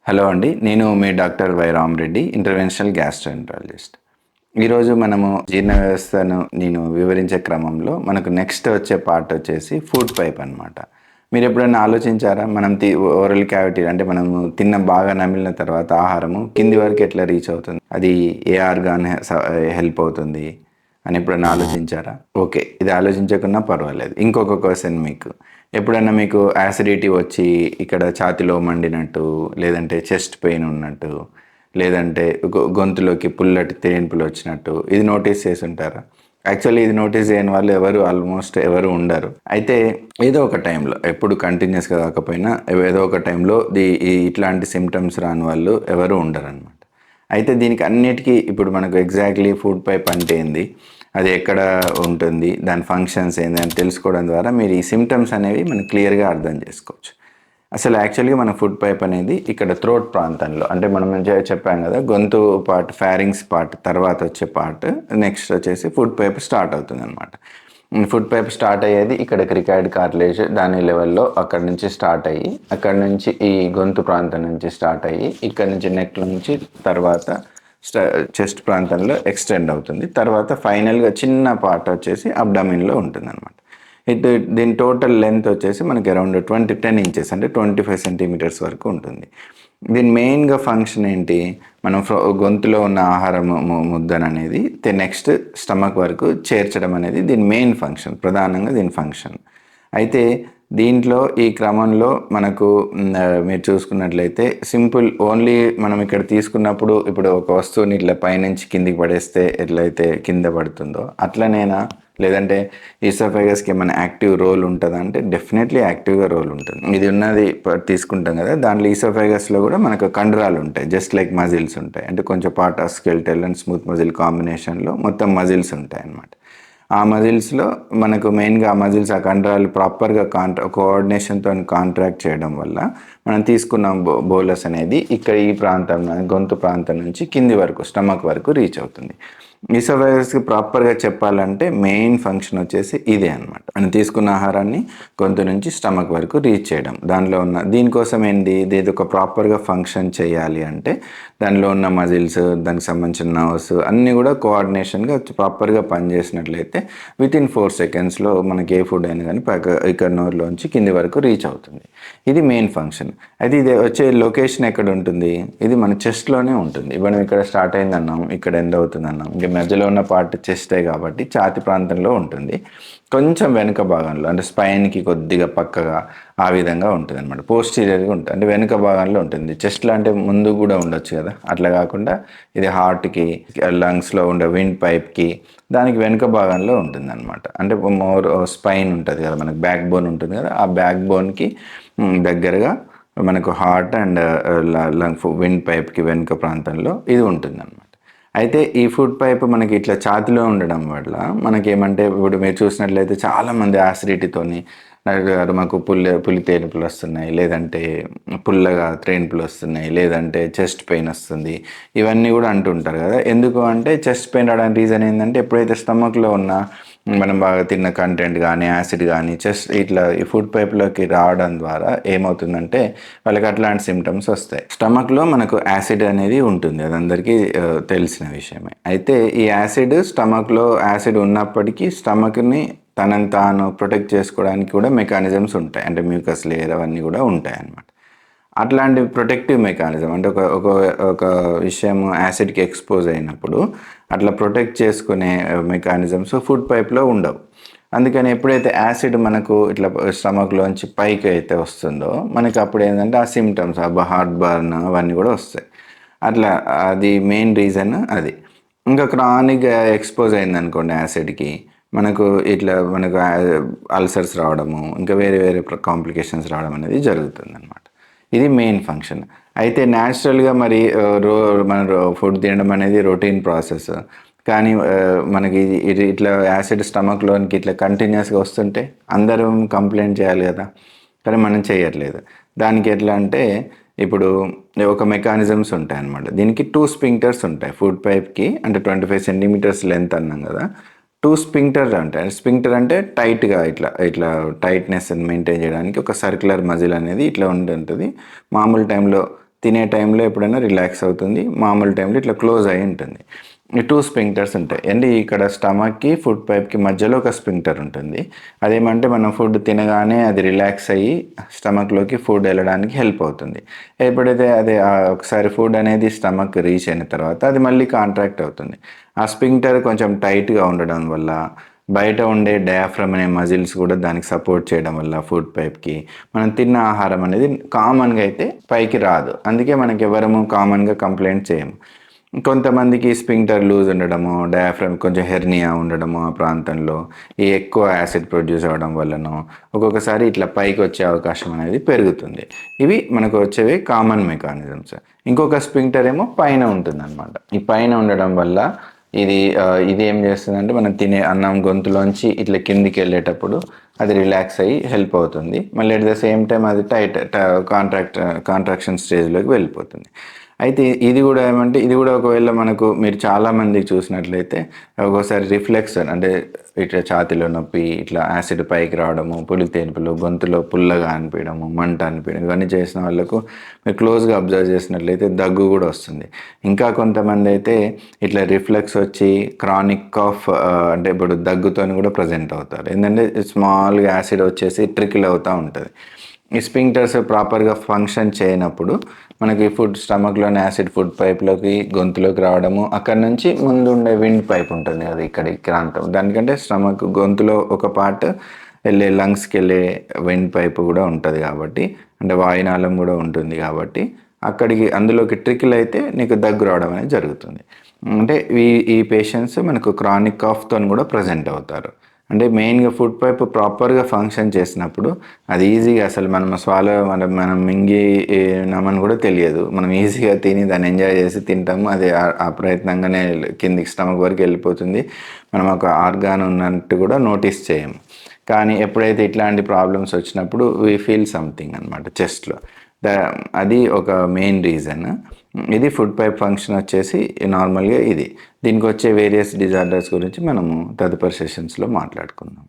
Hello అండి. నేను మీ doctor Y Ramareddy, interventional gastroenterologist. ఈరోజు మనము జీర్ణ వ్యవస్థను నేను వివరించే క్రమంలో మనకు నెక్స్ట్ వచ్చే పార్ట్ వచ్చేసి ఫుడ్ పైప్ అనమాట. మీరు ఎప్పుడైనా ఆలోచించారా? మనం ఓరల్ క్యావిటీ అంటే మనము బాగా నమిలిన తర్వాత ఆహారము కింది వరకు ఎట్లా రీచ్ అవుతుంది? అది ఏ ఆర్గాన్ హెల్ప్ అవుతుంది అని ఎప్పుడైనా ఆలోచించారా? ఓకే. ఇది ఆలోచించకున్నా పర్వాలేదు. ఇంకొక క్వశ్చన్ మీకు. ఎప్పుడన్నా మీకు యాసిడిటీ వచ్చి ఇక్కడ ఛాతీలో మండినట్టు, లేదంటే చెస్ట్ పెయిన్ ఉన్నట్టు, లేదంటే గొంతులోకి పుల్లటి తేన్పులు వచ్చినట్టు ఇది నోటీస్ చేసి ఉంటారా? యాక్చువల్లీ ఇది నోటీస్ చేయని వాళ్ళు ఆల్మోస్ట్ ఎవరు ఉండరు. అయితే ఏదో ఒక టైంలో, ఎప్పుడు కంటిన్యూస్గా కాకపోయినా ఏదో ఒక టైంలో ఇట్లాంటి సిమ్టమ్స్ రాని వాళ్ళు ఎవరు ఉండరు అనమాట. అయితే దీనికి అన్నిటికీ ఇప్పుడు మనకు ఎగ్జాక్ట్లీ ఫుడ్ పైప్ అంటే ఏంది, అది ఎక్కడ ఉంటుంది, దాని ఫంక్షన్స్ ఏంది అని తెలుసుకోవడం ద్వారా మీరు ఈ సిమ్టమ్స్ అనేవి మనం క్లియర్గా అర్థం చేసుకోవచ్చు. అసలు యాక్చువల్గా మన ఫుడ్ పైప్ అనేది ఇక్కడ థ్రోట్ ప్రాంతంలో, అంటే మనం చెప్పాం కదా, గొంతు పార్ట్, ఫ్యారింగ్స్ పార్ట్ తర్వాత వచ్చే పార్ట్, నెక్స్ట్ వచ్చేసి ఫుడ్ పైప్ స్టార్ట్ అవుతుంది అనమాట. ఫుడ్ పైప్ స్టార్ట్ అయ్యేది ఇక్కడ క్రికాయిడ్ కార్టిలేజ్ దాని లెవెల్లో అక్కడ నుంచి స్టార్ట్ అయ్యి, అక్కడ నుంచి ఈ గొంతు ప్రాంతం నుంచి స్టార్ట్ అయ్యి, ఇక్కడ నుంచి నెక్ నుంచి తర్వాత చెస్ట్ ప్రాంతంలో ఎక్స్టెండ్ అవుతుంది. తర్వాత ఫైనల్గా చిన్న పార్ట్ వచ్చేసి అబ్డామిన్లో ఉంటుంది అనమాట. దీని టోటల్ లెంత్ వచ్చేసి మనకి అరౌండ్ 10 ఇంచెస్ అంటే 25 సెంటీమీటర్స్ వరకు ఉంటుంది. దీని మెయిన్గా ఫంక్షన్ ఏంటి, మనం గొంతులో ఉన్న ఆహారం ముద్దను అనేది నెక్స్ట్ స్టమక్ వరకు చేర్చడం అనేది దీని మెయిన్ ఫంక్షన్, ప్రధానంగా దీని ఫంక్షన్. అయితే దీంట్లో ఈ క్రమంలో మనకు మీరు చూసుకున్నట్లయితే సింపుల్ ఓన్లీ మనం ఇక్కడ తీసుకున్నప్పుడు ఇప్పుడు ఒక వస్తువుని ఇట్లా పైనుంచి కిందికి పడేస్తే ఎట్లయితే కింద పడుతుందో అట్లనేనా, లేదంటే ఈసోఫాగస్కి ఏమైనా యాక్టివ్ రోల్ ఉంటుందా అంటే డెఫినెట్లీ యాక్టివ్గా రోల్ ఉంటుంది. ఇది ఉన్నది తీసుకుంటాం కదా, దాంట్లో ఈసోఫాగస్లో కూడా మనకు కండరాలు ఉంటాయి, జస్ట్ లైక్ మజిల్స్ ఉంటాయి. అంటే కొంచెం part of skeletal and smooth muscle కాంబినేషన్లో మొత్తం మజిల్స్ ఉంటాయి అన్నమాట. ఆ మజిల్స్లో మనకు మెయిన్గా ఆ మజిల్స్, ఆ కండరాలు ప్రాపర్గా కోఆర్డినేషన్తో కాంట్రాక్ట్ చేయడం వల్ల మనం తీసుకున్న బోలస్ అనేది ఇక్కడ ఈ ప్రాంతం, గొంతు ప్రాంతం నుంచి కింది వరకు స్టమక్ వరకు రీచ్ అవుతుంది. ఈసోఫాగస్కి ప్రాపర్గా చెప్పాలంటే మెయిన్ ఫంక్షన్ వచ్చేసి ఇదే అనమాట. మనం తీసుకున్న ఆహారాన్ని గొంతు నుంచి స్టమక్ వరకు రీచ్ చేయడం. దానిలో ఉన్న దీనికోసం ఏంటి, ఇది ఒక ప్రాపర్గా ఫంక్షన్ చేయాలి అంటే దానిలో ఉన్న మజిల్స్, దానికి సంబంధించిన నర్వ్స్ అన్నీ కూడా కోఆర్డినేషన్గా ప్రాపర్గా పనిచేసినట్లయితే వితిన్ 4 సెకండ్స్లో మనకి ఏ ఫుడ్ అయినా కానీ ఇక్కడ నోరులోంచి కింది వరకు రీచ్ అవుతుంది. ఇది మెయిన్ ఫంక్షన్. అయితే ఇది వచ్చే లొకేషన్ ఎక్కడ ఉంటుంది, ఇది మన చెస్ట్లోనే ఉంటుంది. మనం ఇక్కడ స్టార్ట్ అయింది అన్నాం, ఇక్కడ ఎండ్ అవుతుంది అన్నాం, ఇంకా మధ్యలో ఉన్న పార్ట్ చెస్టే కాబట్టి ఛాతి ప్రాంతంలో ఉంటుంది. కొంచెం వెనుక భాగంలో అంటే స్పైన్కి కొద్దిగా పక్కగా ఆ విధంగా ఉంటుంది అనమాట. పోస్టీరియర్గా ఉంటుంది, అంటే వెనుక భాగంలో ఉంటుంది. చెస్ట్లో అంటే ముందు కూడా ఉండొచ్చు కదా, అట్లా కాకుండా ఇది హార్ట్కి, లంగ్స్లో ఉండే విండ్ పైప్కి దానికి వెనుక భాగంలో ఉంటుంది అనమాట. అంటే మోర్ స్పైన్ ఉంటుంది కదా, మనకు బ్యాక్ బోన్ ఉంటుంది కదా, ఆ బ్యాక్ బోన్కి దగ్గరగా మనకు హార్ట్ అండ్ విండ్ పైప్కి వెనుక ప్రాంతంలో ఇది ఉంటుంది అనమాట. అయితే ఈ ఫుడ్ పైప్ మనకి ఇట్లా ఛాతిలో ఉండడం వల్ల మనకేమంటే, ఇప్పుడు మీరు చూసినట్లయితే చాలామంది యాసిడిటీతోని మాకు పులి తేనుపులు వస్తున్నాయి, లేదంటే పుల్లగా త్రేన్పులు వస్తున్నాయి, లేదంటే చెస్ట్ పెయిన్ వస్తుంది, ఇవన్నీ కూడా అంటుంటారు కదా. ఎందుకు అంటే చెస్ట్ పెయిన్ రావడానికి రీజన్ ఏంటంటే ఎప్పుడైతే స్టమక్లో ఉన్న మనం బాగా తిన్న కంటెంట్ కానీ యాసిడ్ కానీ ఇట్లా ఈ ఫుడ్ పైప్లోకి రావడం ద్వారా ఏమవుతుందంటే వాళ్ళకి అట్లాంటి సిమ్టమ్స్ వస్తాయి. స్టమక్లో మనకు యాసిడ్ అనేది ఉంటుంది, అది అందరికీ తెలిసిన విషయమే. అయితే ఈ యాసిడ్ స్టమక్లో యాసిడ్ ఉన్నప్పటికీ స్టమక్ని తనని తాను ప్రొటెక్ట్ చేసుకోవడానికి కూడా మెకానిజమ్స్ ఉంటాయి, అంటే మ్యూకస్ లేయర్ అవన్నీ కూడా ఉంటాయి అన్నమాట. అట్లాంటి ప్రొటెక్టివ్ మెకానిజం అంటే ఒక విషయం యాసిడ్కి ఎక్స్పోజ్ అయినప్పుడు అట్లా ప్రొటెక్ట్ చేసుకునే మెకానిజమ్స్ ఫుడ్ పైప్లో ఉండవు. అందుకని ఎప్పుడైతే యాసిడ్ మనకు ఇట్లా స్టమక్లోంచి పైకి అయితే వస్తుందో మనకి అప్పుడు ఏంటంటే ఆ సిమ్టమ్స్, హార్ట్ బర్న్ అవన్నీ కూడా వస్తాయి. అట్లా అది మెయిన్ రీజన్ అది. ఇంకా క్రానిక్ ఎక్స్పోజ్ అయిందనుకోండి యాసిడ్కి, మనకు అల్సర్స్ రావడము, ఇంకా వేరే వేరే కాంప్లికేషన్స్ రావడం అనేది జరుగుతుంది అనమాట. ఇది మెయిన్ ఫంక్షన్. అయితే న్యాచురల్గా మరి మన ఫుడ్ తినడం అనేది రొటీన్ ప్రాసెస్. కానీ మనకి ఇట్లా యాసిడ్ స్టమక్లోనికి ఇట్లా కంటిన్యూస్గా వస్తుంటే అందరం కంప్లైంట్ చేయాలి కదా, కానీ మనం చేయట్లేదు. దానికి ఎట్లా అంటే ఇప్పుడు ఒక మెకానిజమ్స్ ఉంటాయి అన్నమాట. దీనికి 2 స్పింక్టర్స్ ఉంటాయి ఫుడ్ పైప్కి, అంటే 25 సెంటీమీటర్స్ లెంత్ అన్నాం కదా. 2 స్పింక్టర్ ఉంటాయి. స్పింక్టర్ అంటే టైట్గా ఇట్లా టైట్నెస్ మెయింటైన్ చేయడానికి ఒక సర్క్యులర్ మజిల్ అనేది ఇట్లా ఉంటుంది. మామూలు టైంలో తినే టైంలో ఎప్పుడైనా రిలాక్స్ అవుతుంది, మామూలు టైంలో ఇట్లా క్లోజ్ అయి ఉంటుంది. ఈ 2 స్పింక్టర్స్ ఉంటాయి. అంటే ఇక్కడ స్టమక్‌కి, ఫుడ్ పైప్‌కి మధ్యలో ఒక స్పింక్టర్ ఉంటుంది. అదేమంటే మనం ఫుడ్ తినగానే అది రిలాక్స్ అయ్యి స్టమక్‌లోకి ఫుడ్ ఎళ్ళడానికి హెల్ప్ అవుతుంది. ఎప్పుడైతే అది ఒకసారి ఫుడ్ అనేది స్టమక్ రీచ్ అయిన తర్వాత అది మళ్ళీ కాంట్రాక్ట్ అవుతుంది. ఆ స్పింక్టర్ కొంచెం టైట్‌గా ఉండడం వల్ల, బయట ఉండే డయాఫ్రమ్ అనే మజిల్స్ కూడా దానికి సపోర్ట్ చేయడం వల్ల ఫుడ్ పైప్‌కి మనం తిన్న ఆహారం అనేది కామన్‌గా అయితే పైకి రాదు. అందుకే మనకెవరము కామన్‌గా కంప్లెయింట్ చేయము. కొంతమందికి స్పింక్టర్ లూజ్ ఉండడము, డయాఫ్రమ్ కొంచెం హెర్నియా ఉండడము ఆ ప్రాంతంలో, ఈ ఎక్కువ యాసిడ్ ప్రొడ్యూస్ అవ్వడం వల్లనో, ఒక్కొక్కసారి ఇట్లా పైకొచ్చే అవకాశం అనేది పెరుగుతుంది. ఇవి మనకు వచ్చేవి కామన్ మెకానిజమ్స్. ఇంకొక స్పింక్టర్ ఏమో పైన ఉంటుందనమాట. ఈ పైన ఉండడం వల్ల ఇది ఏం చేస్తుందంటే మనం తినే అన్నం గొంతులోంచి ఇట్లా కిందికెళ్ళేటప్పుడు అది రిలాక్స్ అయ్యి హెల్ప్ అవుతుంది. మళ్ళీ అట్ ద సేమ్ టైమ్ అది కాంట్రాక్షన్ స్టేజ్‌లోకి వెళ్ళిపోతుంది. అయితే ఇది గూడా ఏమంటే ఇది గూడా ఒకవేళ మనకు మీరు చాలా మందికి చూసినట్లయితే ఒక్కోసారి రిఫ్లెక్షన్ అంటే ఇట్లా ఛాతీలో నొప్పి, ఇట్లా యాసిడ్ పైకి రావడము, పులితేనుపులు, గొంతులో పుల్లగా అనిపియడము, మంట అనిపియడం ఇవన్నీ చేసిన వాళ్ళకు మీరు క్లోజ్‌గా అబ్జర్వ్ చేసినట్లయితే దగ్గు గూడా వస్తుంది. ఇంకా కొంతమందైతే ఇట్లా రిఫ్లెక్స్ వచ్చి క్రానిక్ కాఫ్ అంటే ఇప్పుడు దగ్గుతోని గూడా ప్రెజెంట్ అవుతారు. ఏందంటే స్మాల్‌గా యాసిడ్ వచ్చేసి ట్రికిల్ అవుతా ఉంటది. ఈ స్పింక్టర్స్ ప్రాపర్‌గా ఫంక్షన్ చేయనప్పుడు మనకి స్టమక్‌లోని యాసిడ్ ఫుడ్ పైప్‌లోకి, గొంతులోకి రావడము, అక్కడి నుంచి ముందుండే విండ్ పైప్ ఉంటుంది కదా! ఇక్కడ ఈ ప్రాంతం. దానికంటే గొంతులో ఒక పార్ట్ లంగ్స్‌కెళ్ళే విండ్ పైప్ గూడా ఉంటది కాబట్టి, అంటే వాయునాళం గూడా ఉంటుంది కాబట్టి, అందులోకి ట్రికిల్ అయితే నీకు దగ్గు రావడం అనేది జరుగుతుంది. అంటే ఈ పేషెంట్స్ మనకు క్రానిక్ కాఫ్‌తోని గూడా ప్రెజెంట్ అవుతారు. అంటే మెయిన్‌గా ఫుడ్ పైప్ ప్రాపర్‌గా ఫంక్షన్ చేసినప్పుడు అది ఈజీగా అసలు మనం మింగి నమని కూడా తెలియదు. మనం ఈజీగా తిని దాన్ని ఎంజాయ్ చేసి తింటాము. అది అప్రయత్నంగానే కిందికి స్టమక్ వరకు వెళ్ళిపోతుంది. మనం ఒక ఆర్గాన్ ఉన్నట్టు కూడా నోటీస్ చేయము. కానీ ఎప్పుడైతే ఇట్లాంటి ప్రాబ్లమ్స్ వచ్చినప్పుడు వి ఫీల్ సంథింగ్ అనమాట చెస్ట్‌లో. ద అది ఒక మెయిన్ రీజన్. ఇది ఫుడ్ పైప్ ఫంక్షన్ వచ్చేసి నార్మల్‌గా ఇది. దీనికొచ్చే వేరియస్ డిజార్డర్స్ గురించి మనము తదుపరి సెషన్స్‌లో మాట్లాడుకుందాం.